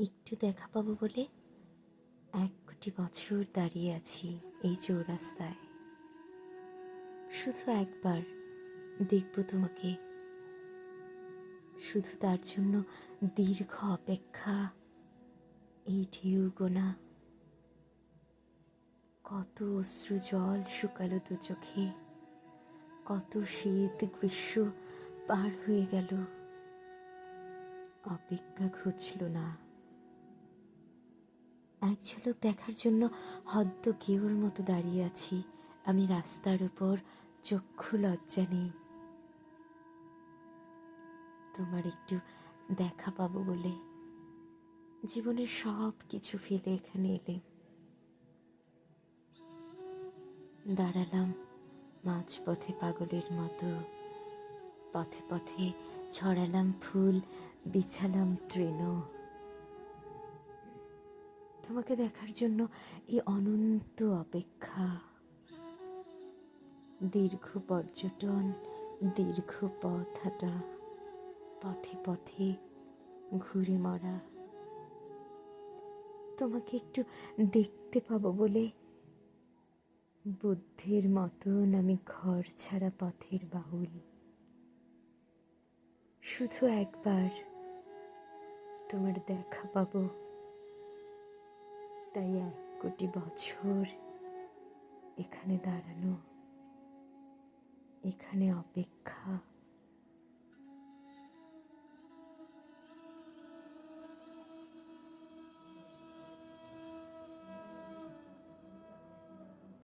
একটু দেখা পাবো বলে 1 কোটি বছর দাঁড়িয়ে আছি এই চৌরাস্তায়। শুধু একবার দেখব তোমাকে, শুধু তার জন্য দীর্ঘ অপেক্ষা। এই ঢেউ গোনা, কত অশ্রু জল শুকালো দু চোখে, কত শীত গ্রীষ্ম পার হয়ে গেল, অপেক্ষা ঘুচল না। এক ঝলক দেখার জন্য হদ্দ কেউর মতো দাঁড়িয়ে আছি আমি রাস্তার উপর, চক্ষু লজ্জা নেই। তোমার একটু দেখা পাবো বলে জীবনের সব কিছু ফেলে এখানে এলাম। দাঁড়ালাম মাঝপথে পাগলের মতো, পথে পথে ছড়ালাম ফুল, বিছালাম তৃণ। তোমাকে দেখার জন্য এই অনন্ত অপেক্ষা, দীর্ঘ পর্যটন, দীর্ঘ পথ হাঁটা, পথে পথে ঘুরে মরা। তোমাকে একটু দেখতে পাবো বলে বুদ্ধের মতন আমি ঘর ছাড়া পথের বাউল। শুধু একবার তোমার দেখা পাবো, তাই 1 কোটি বছর এখানে দাঁড়ানো, এখানে অপেক্ষা।